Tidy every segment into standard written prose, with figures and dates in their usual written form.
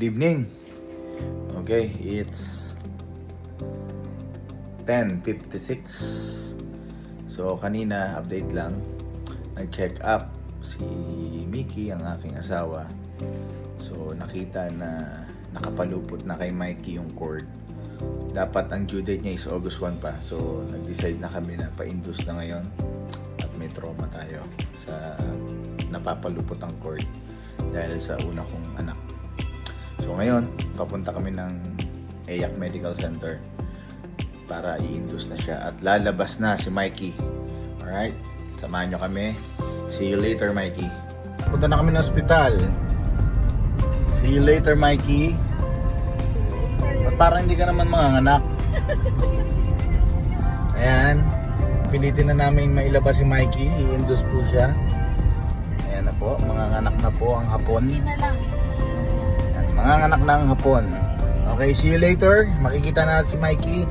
Good evening. Okay, it's 10:56. So kanina update lang, nag-check up si Mickey, ang aking asawa. So nakita na nakapalupot na kay Mikey yung cord. Dapat ang due date niya is August 1 pa. So nag-decide na kami na pa-induce na ngayon. At may trauma tayo sa napapalupot ang cord dahil sa una kong anak. So ngayon, papunta kami ng EYAC Medical Center para i-induce na siya at lalabas na si Mikey. Alright? Samahan nyo kami. See you later, Mikey. Punta na kami ng ospital. See you later, Mikey. At parang hindi ka naman manganganak. Ayan. Pilitin na namin mailabas si Mikey. I-induce po siya. Ayan na po. Manganganak na po ang hapon. Hindi na lang. Manganganak ng hapon. Okay, see you later. Makikita natin si Mikey.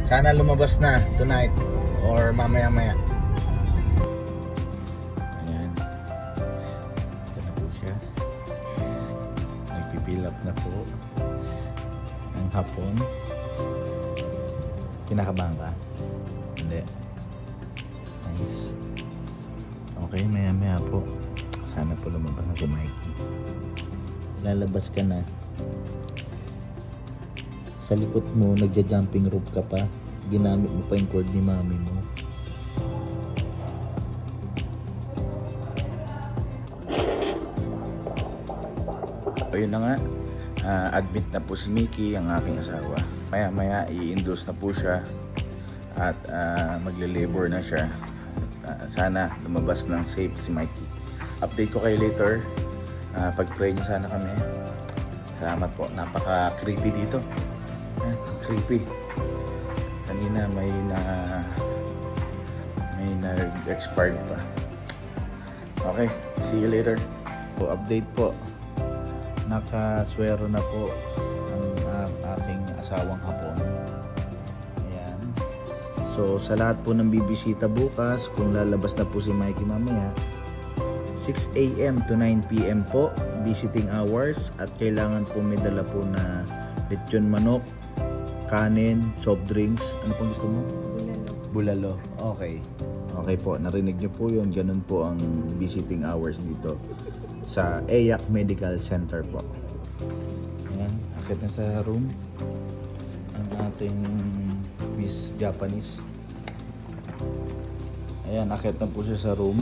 Sana lumabas na tonight or mamaya-maya. Ayan. Ito na po siya. Nagpipil up na po ang hapon. Kinakabahan ka? Hindi. Nice. Okay, maya-maya po. Sana po lumabas na si Mikey. Lalabas ka na. Sa likod mo, nagja-jumping rope ka pa. Ginamit mo pa yung cord ni mami mo. Ayun na nga. Admit na po si Mickey, ang aking asawa. Maya-maya, i-induce na po siya. At magle-labor na siya. Sana lumabas ng safe si Mikey. Update ko kayo later. Pag-pray nyo sana kami. Salamat po. Napaka-creepy dito. Creepy. Kanina may nag-expired pa. Okay. See you later. So, update po. Nakaswero na po ang aking asawang hapon. Ayan. So, sa lahat po ng bibisita bukas, kung lalabas na po si Mikey mamaya, 6 AM to 9 PM po visiting hours at kailangan po may dala po na lechon manok, kanin, soft drinks. Ano pong gusto mo? Bulalo. Okay. Okay po, narinig niyo po yun. Ganun po ang visiting hours dito sa EYAC Medical Center po. Ayan, akit na sa room ang ating Miss Japanese. Ayan, akit na po siya sa room.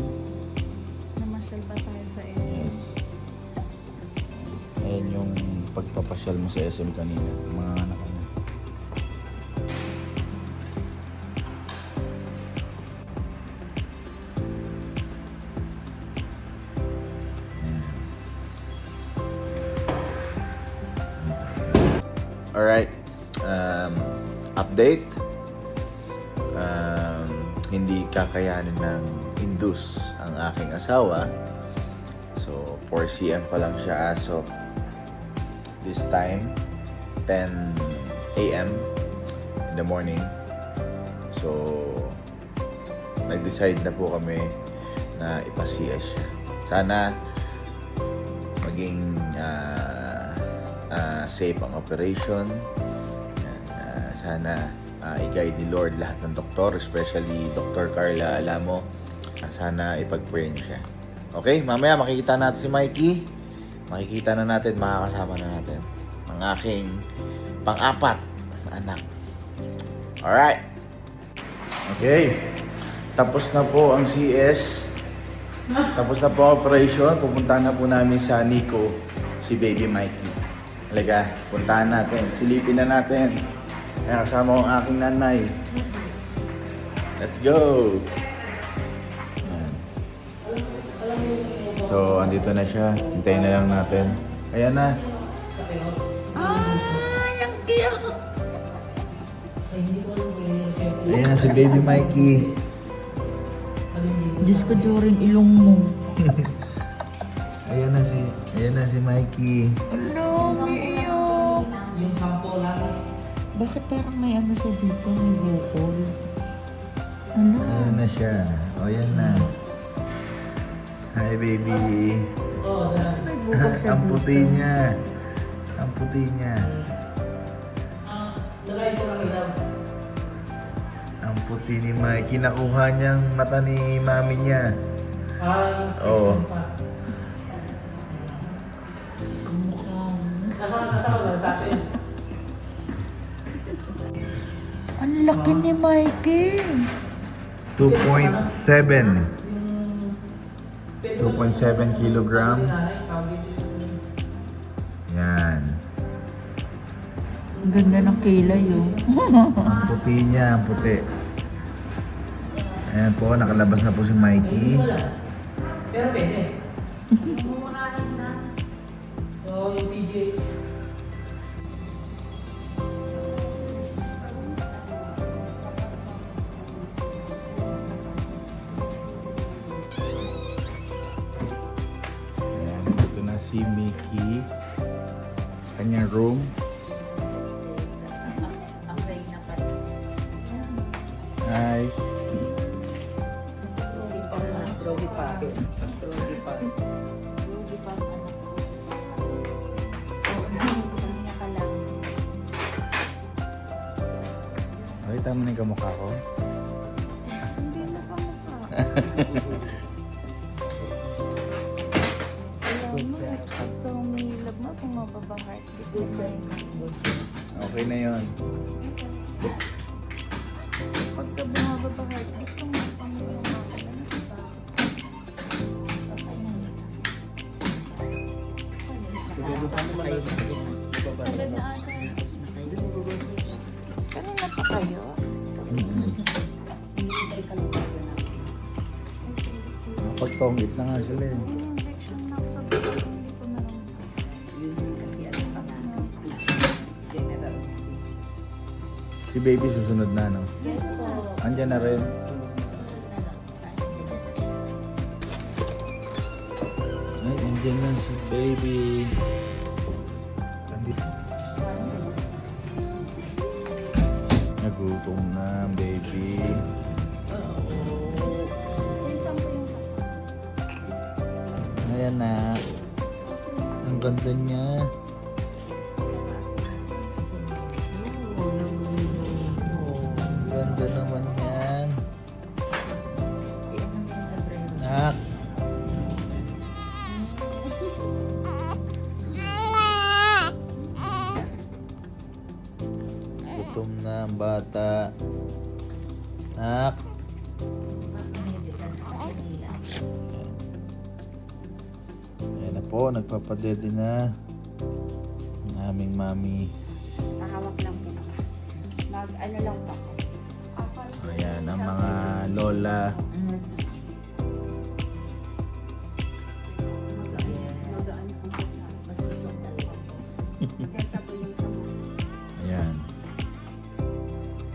Namasyal ba tayo sa SM? Yes. Ayan yung pagpapasyal mo sa SM kanina. Mga anak na. Alright. Update. Hindi kakayanin ng induce ang aking asawa. So 4 cm pa lang siya as of this time, 10 AM in the morning. So nag-decide na po kami na ipa-CS siya. Sana maging safe ang operation. Sana i-guide ni Lord lahat ng doktor, especially Dr. Carla Alamo. Sana ipag-pray niyo siya. Okay, mamaya makikita natin si Mikey. Makikita na natin, makakasama na natin ang aking pang-apat na anak. Alright. Okay. Tapos na po ang CS. Tapos na po ang operation. Pupunta na po namin sa Nico si baby Mikey. Halika, puntahan natin. Silipin na natin. Ayan, kasama ko ang aking nanay. Let's go! Ayan. So, andito na siya. Hintayin na lang natin. Ayan na. Ay, ang cute! Ayan na si baby Mikey. Diyos ko, Jorin, ilong mo. Ayan na si Mikey. Hello, iiyak. Yung sampo lang. Bakit parang may ano siya dito? May bukol. Ano? Ayan na siya. O, ayan na. Hi, baby. Oh, May bukol siya Ang dito. puti niya. Ang puti niya. Ang puti ni Mikey. Nakuha niyang mata ni mami niya. Oo. Ang laki ni Mikey. 2.7 kilogram. Yan. Ang ganda ng kilay oh. Ang puti niya, ang puti. Ayan po, nakalabas na po si Mikey. Pero pwede. Mumurahin na. So, yung PGH. Ayan, ito na si Mickey. Sa kanyang room. Ang reyna pa rin. Hi. Drogi pa. Drogi pa. Hindi pa ang anak ko. Kanya ka lang. Nakita mo na yung kamukha ko? Hindi mo ka mukha. Alam mo, pagka umilab mo, kung mababa-heartbeat mo ba Okay na yon. Pagka bumababa-heartbeat, kung mapamilab mo ka lang, diba? Sagad na ata. Kanina pa kayo? Pagtongit na nga sila eh. Injection na ako sa buhay, hindi ko naramdaman. Kasi ano pa nga, stage. General stage. Si baby susunod na, no? Yes po. Andyan na rin. Ay, andyan na si baby. Andito. Nagutom na ang baby. Ayan na. Ang ganda niya. Ang ganda naman yan. Nak. Gutom na ang bata. Nak. Ayan na po, nagpapadede na ang aming mami. Nakahawak lang po. Ano lang po. Ayan, ang mga lola. Magaan po sa masusok talaga. Kesa po yung sa Ayan.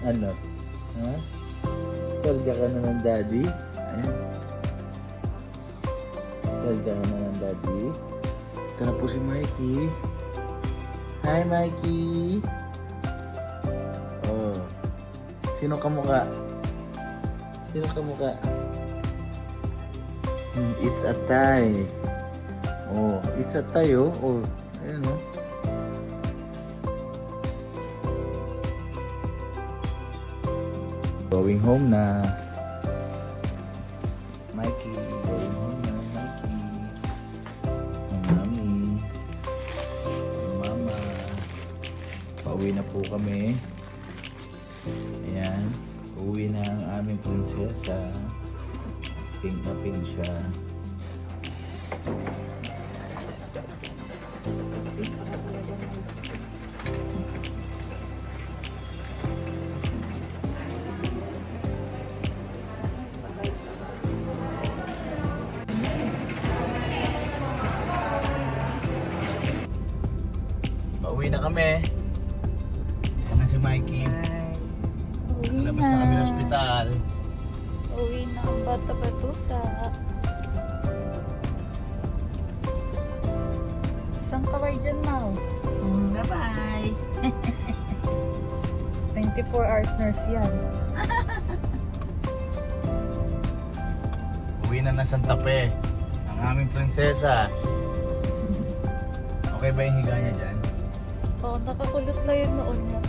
Ano? Ha? Talga ka na ng daddy? Ayan. Talga ka na ng daddy? Ito na po si Mikey. Hi, Mikey! Oh. Sino kamukha? Sino kamukha? It's a tie. Oh, it's a tie, oh. Oh, ayan, oh. Going home na. Mikey, going home na, Mikey. Ang mami. Ang mama. Pauwi na po kami. Ayan. Uwi na ang aming prinsesa. Pink na pink siya. Pauwi na kami. Ayan na si Mikey. Nalabas na kami ng ospital. Uwi na ang bata-batuta. Isang kaway dyan, Mau. Bye-bye. 24 hours nurse yan. Uwi na ng Santa Fe. Ang aming prinsesa. Okay ba yung higa niya dyan? Oo, nakakulot na yun noon mo.